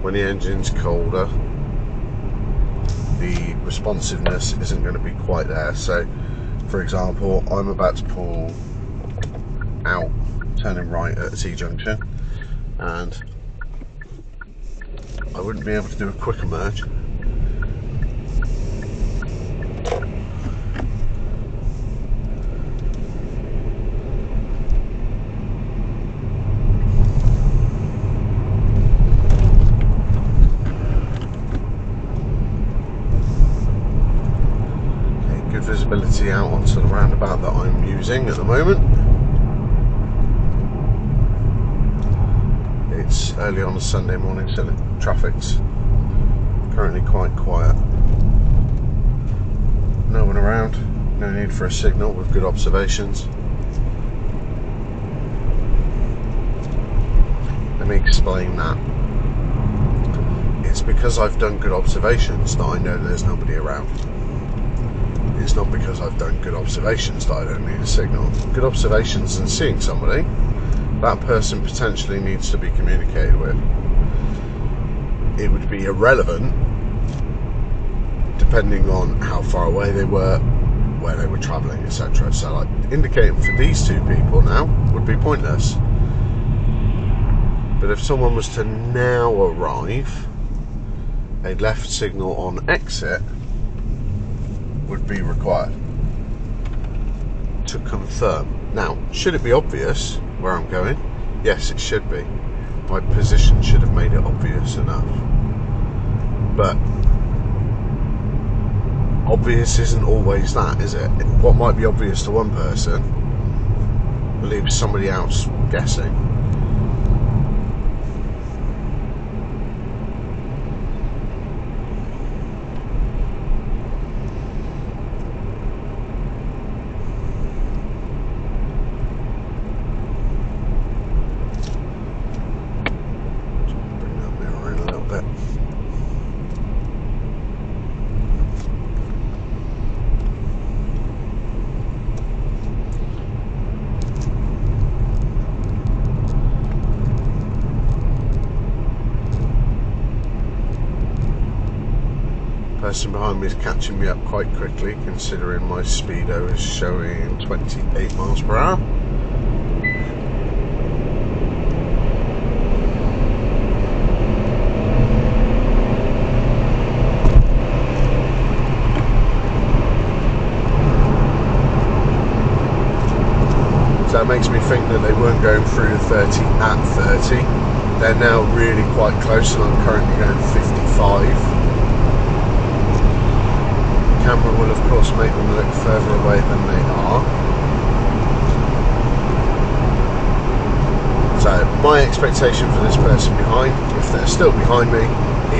when the engine's colder, the responsiveness isn't going to be quite there. So for example, I'm about to pull out, turning right at a T-junction, and I wouldn't be able to do a quicker merge. Visibility out onto the roundabout that I'm using at the moment. It's early on a Sunday morning, so the traffic's currently quite quiet. No one around, no need for a signal with good observations. Let me explain that. It's because I've done good observations that I know there's nobody around. It's not because I've done good observations that I don't need a signal. Good observations and seeing somebody, that person potentially needs to be communicated with. It would be irrelevant depending on how far away they were, where they were travelling, etc. So like indicating for these two people now would be pointless. But if someone was to now arrive, a left signal on exit would be required to confirm. Now, should it be obvious where I'm going? Yes, it should be. My position should have made it obvious enough. But obvious isn't always that, is it? What might be obvious to one person leaves somebody else guessing. Person behind me is catching me up quite quickly, considering my speedo is showing 28 miles per hour. So that makes me think that they weren't going through the 30 at 30. They're now really quite close, and I'm currently going 55. Camera will of course make them look further away than they are. So my expectation for this person behind, if they're still behind me,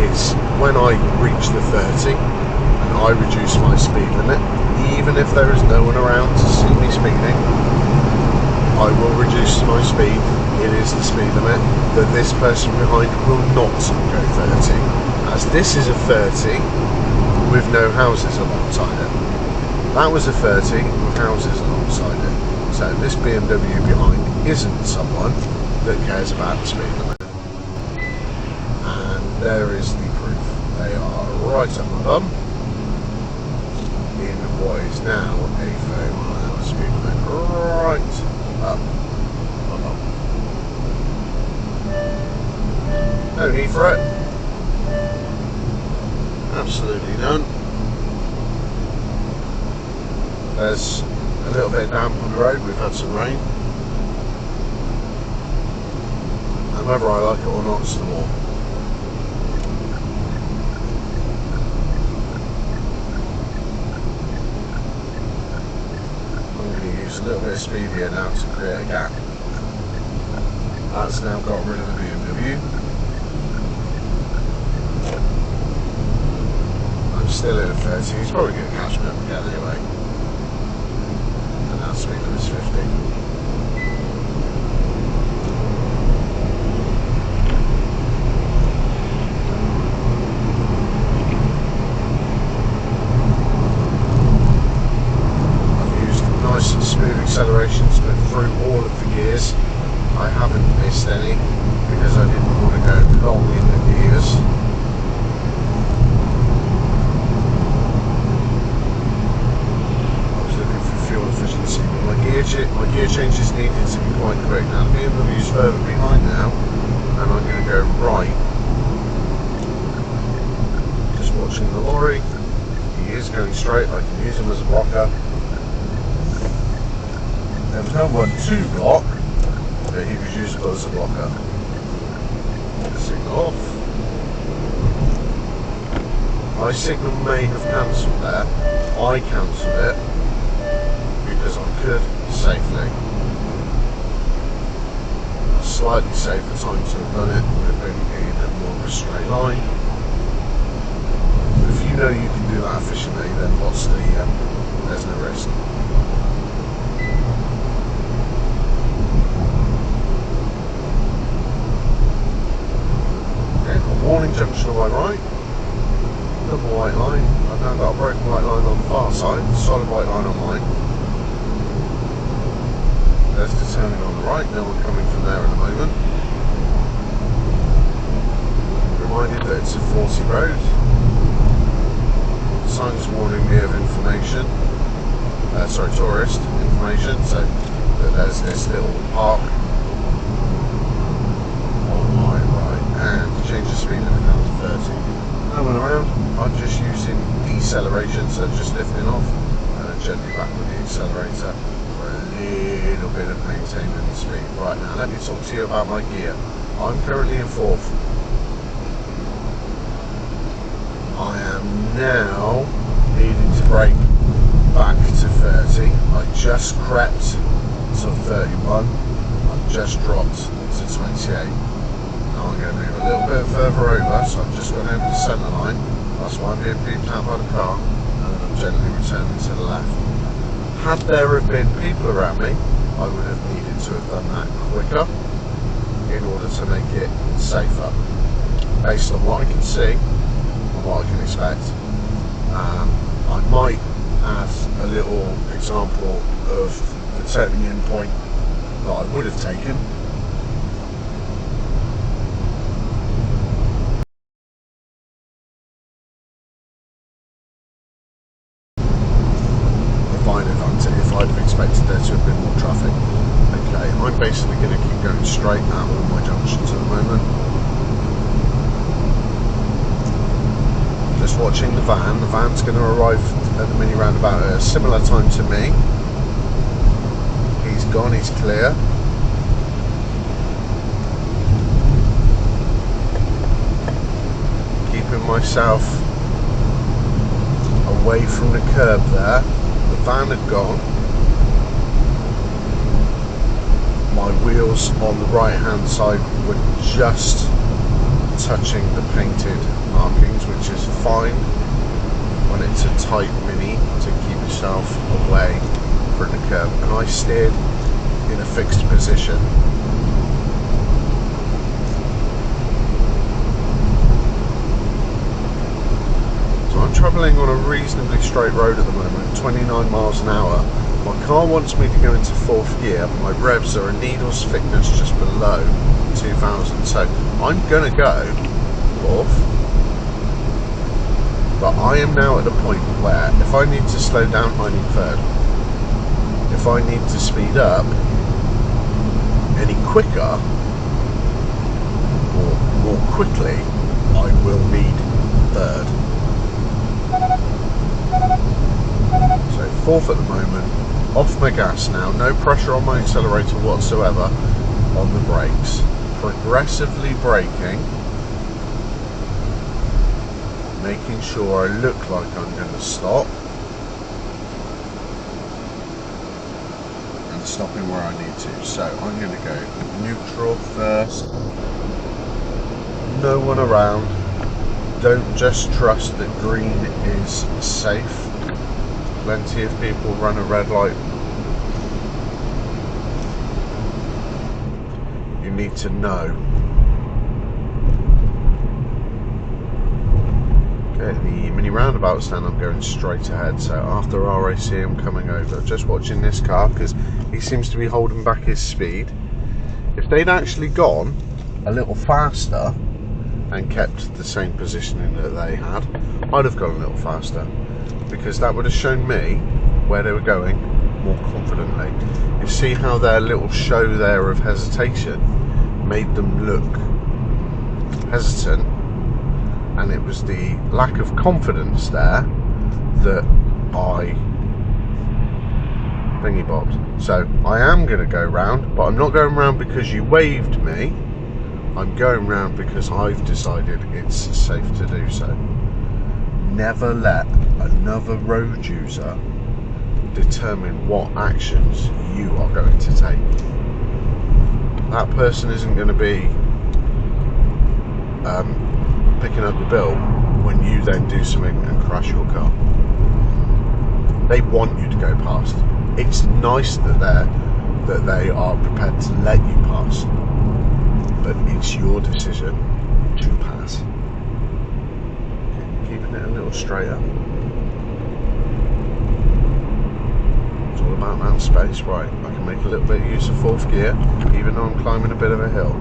is when I reach the 30 and I reduce my speed limit, even if there is no one around to see me speeding, I will reduce my speed. It is the speed limit, but this person behind will not go 30, as this is a 30 with no houses alongside it. That was a 30 with houses alongside it. So this BMW behind isn't someone that cares about the speed limit. And there is the proof. They are right up my bum in what is now a 30 mile an hour speed limit. Right up my bum. No need for it. Absolutely none. There's a little bit damp on the road, we've had some rain. And whether I like it or not, it's the more. I'm going to use a little bit of speed here now to create a gap. That's now got rid of the BMW. Still in a 30, he's probably going to catch me up again anyway. And that speed limit is 50. I've used nice and smooth accelerations, but through all of the gears I haven't missed any because I didn't want to go long in the gears. watching the lorry. He is going straight. I can use him as a blocker. There was no one to block, but he was usable as a blocker. Signal off. My signal may have cancelled there. I cancelled it because I could safely. A slightly safer time to have done it would have been in a more of a straight line. But if you know you can do that efficiently, then what's the there's no risk. Okay, warning junction on my right. Double white line. I've now got a broken white line on the far side, solid white line on mine. There's the turning on the right, no one coming from there at the moment. Reminded that it's a 40 road. Signs warning me of information. Tourist information, so that there's this little park on my right, and change the speed limit down to 30. No one around, I'm just using deceleration, so just lifting off and then gently back with the accelerator for a little bit of maintaining the speed. Right, now let me talk to you about my gear. I'm currently in 4th. I am now needing to brake back to 30. I just crept to 31. I've just dropped to 28. Now I'm going to move a little bit further over, so I'm just going over the centre line. That's why I'm being beeped out by the car, and then I'm gently returning to the left. Had there have been people around me, I would have needed to have done that quicker in order to make it safer. Based on what I can see and what I can expect, I might add a little example of the turning in point that I would have taken. If I'd have expected there to have been more traffic. Okay, I'm basically going to keep going straight at all my junctions at the moment. Just watching the van. The van's going to arrive at the mini roundabout at a similar time to me. He's gone, he's clear. Keeping myself away from the curb there. The van had gone. My wheels on the right hand side were just touching the painted markings, which is fine when it's a tight mini to keep yourself away from the curb. And I steered in a fixed position. So I'm travelling on a reasonably straight road at the moment, 29 miles an hour. My car wants me to go into 4th gear, but my revs are a needle's thickness just below 2000, so I'm going to go 4th. But I am now at the point where if I need to slow down, I need 3rd. If I need to speed up any quicker or more quickly, I will need 3rd. So 4th at the moment, off my gas now, no pressure on my accelerator whatsoever, on the brakes, progressively braking, making sure I look like I'm going to stop, and stopping where I need to. So I'm going to go neutral first, no one around, don't just trust that green is safe. Plenty of people run a red light. You need to know. Okay, the mini roundabout stand, I'm going straight ahead. So after RAC, I'm coming over. Just watching this car because he seems to be holding back his speed. If they'd actually gone a little faster and kept the same positioning that they had, I'd have gone a little faster, because that would have shown me where they were going more confidently. You see how their little show there of hesitation made them look hesitant, and it was the lack of confidence there that I thingy bobbed. So I am going to go round, but I'm not going round because you waved me. I'm going round because I've decided it's safe to do so. Never let another road user determine what actions you are going to take. That person isn't going to be picking up the bill when you then do something and crash your car. They want you to go past. It's nice that they are prepared to let you pass, but it's your decision to pass. Okay, keeping it a little straighter. It's all about that space. Right, I can make a little bit of use of fourth gear, even though I'm climbing a bit of a hill.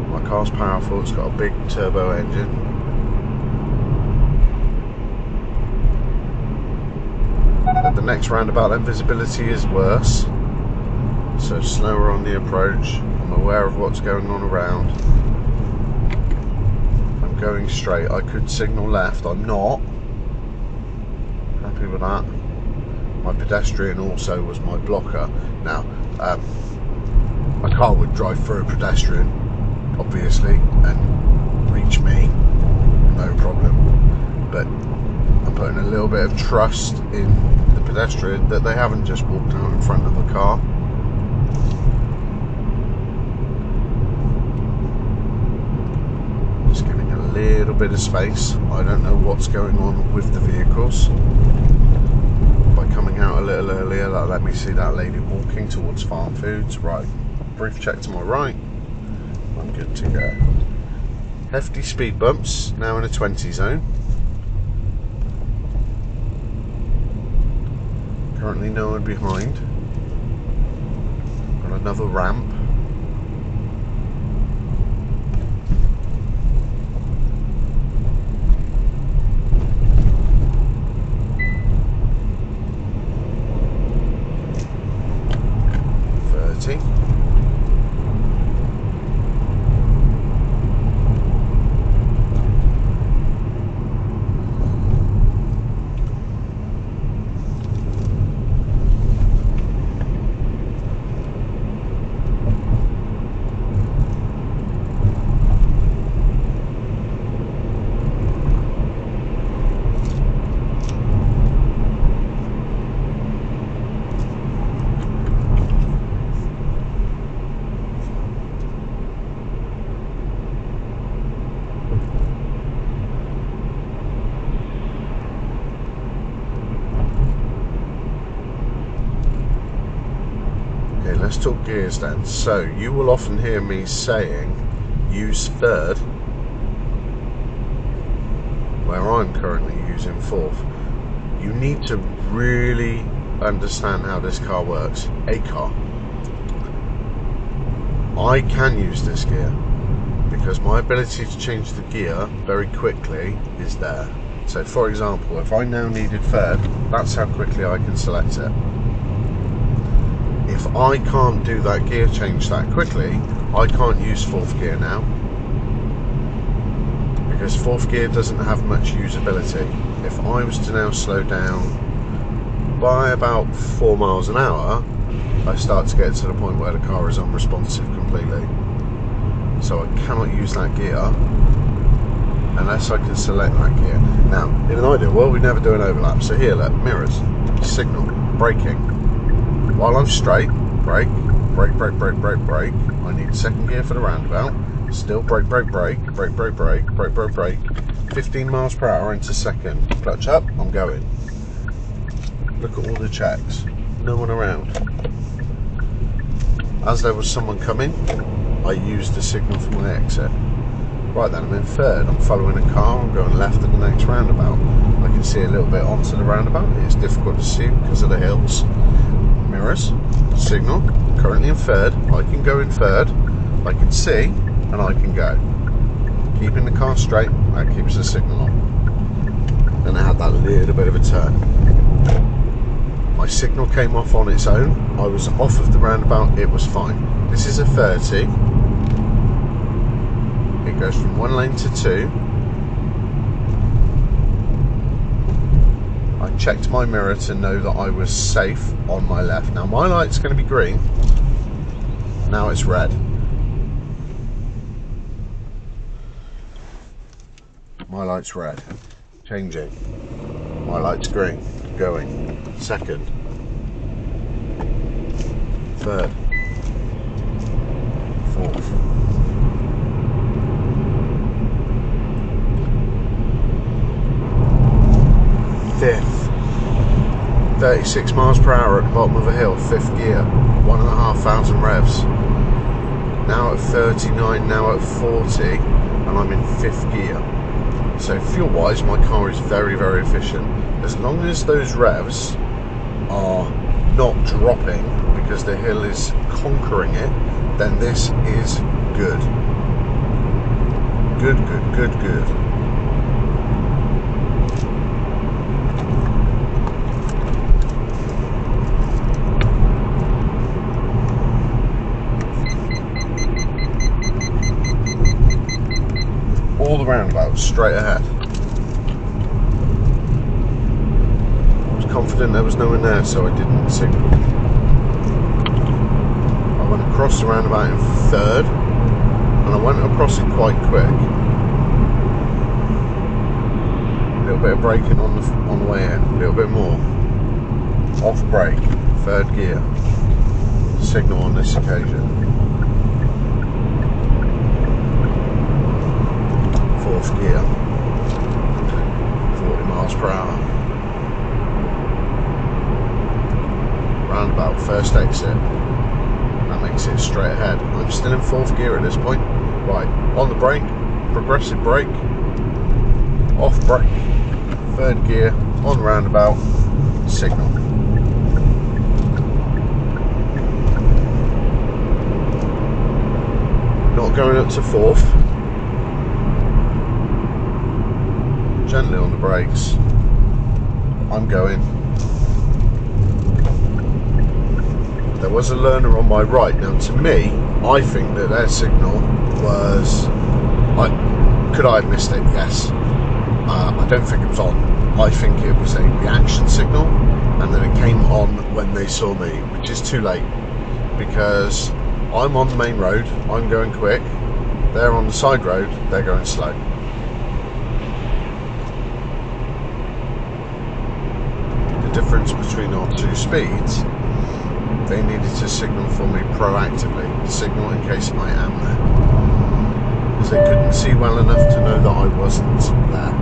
My car's powerful, it's got a big turbo engine. At the next roundabout then visibility is worse, so slower on the approach. I'm aware of what's going on around. I'm going straight. I could signal left, I'm not. Happy with that. My pedestrian also was my blocker. Now, my car would drive through a pedestrian, obviously, and reach me, no problem. But I'm putting a little bit of trust in the pedestrian that they haven't just walked out in front of the car. Just giving a little bit of space. I don't know what's going on with the vehicles. By coming out a little earlier, that let me see that lady walking towards Farm Foods. Right, brief check to my right. I'm good to go. Hefty speed bumps, now in a 20 zone. Currently no one behind. Got another ramp. Let's talk gears then. So you will often hear me saying use third where I'm currently using fourth. You need to really understand how this car works. A car. I can use this gear because my ability to change the gear very quickly is there. So for example, if I now needed third, that's how quickly I can select it. If I can't do that gear change that quickly, I can't use fourth gear now, because fourth gear doesn't have much usability. If I was to now slow down by about 4 miles an hour, I start to get to the point where the car is unresponsive completely. So I cannot use that gear unless I can select that gear. Now, in an ideal world, we never do an overlap. So here, look, mirrors, signal, braking. While I'm straight, brake, brake, brake, brake, brake, brake. I need second gear for the roundabout. Still brake, brake, brake, brake, brake, brake, brake, brake, brake. 15 miles per hour into second. Clutch up, I'm going. Look at all the checks. No one around. As there was someone coming, I used the signal for my exit. Right then, I'm in third. I'm following a car. I'm going left at the next roundabout. I can see a little bit onto the roundabout. It's difficult to see because of the hills. Mirrors, signal, currently in third. I can go in third, I can see, and I can go. Keeping the car straight, that keeps the signal on. Then I had that little bit of a turn. my signal came off on its own. I was off of the roundabout, it was fine. This is a 30. It goes from 1 lane to 2. I checked my mirror to know that I was safe on my left. Now my light's going to be green. Now it's red. My light's red. Changing. My light's green. Going. Second. Third. Fourth. Fifth. 36 miles per hour at the bottom of a hill, 5th gear, 1,500 revs. Now at 39, now at 40, and I'm in 5th gear. So fuel wise, my car is very, very efficient. As long as those revs are not dropping because the hill is conquering it, then this is good. Good, good, good, good. All the roundabouts straight ahead. I was confident there was no one there, so I didn't signal. I went across the roundabout in 3rd, and I went across it quite quick. A little bit of braking on the way in, a little bit more. Off brake, 3rd gear. Signal on this occasion. 4th gear, 40 miles per hour. Roundabout, first exit. That makes it straight ahead. I'm still in 4th gear at this point. Right, on the brake, progressive brake, off brake, 3rd gear, on roundabout, signal. Not going up to 4th. Gently on the brakes. I'm going. There was a learner on my right. Now to me, I think that their signal was... could I have missed it? Yes. I don't think it was on. I think it was a reaction signal, and then it came on when they saw me, which is too late. Because I'm on the main road, I'm going quick. They're on the side road, they're going slow. Difference between our two speeds, they needed to signal for me proactively, signal in case I am there, because they couldn't see well enough to know that I wasn't there.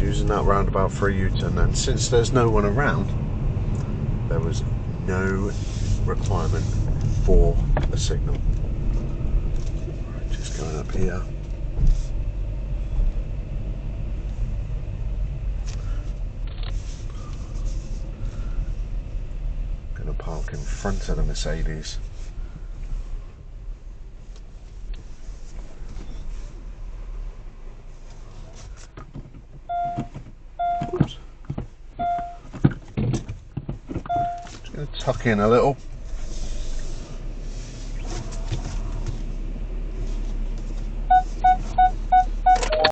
Using that roundabout for a U-turn, and since there's no one around, there was no requirement for a signal. Right, just going up here. Going to park in front of the Mercedes. Tuck in a little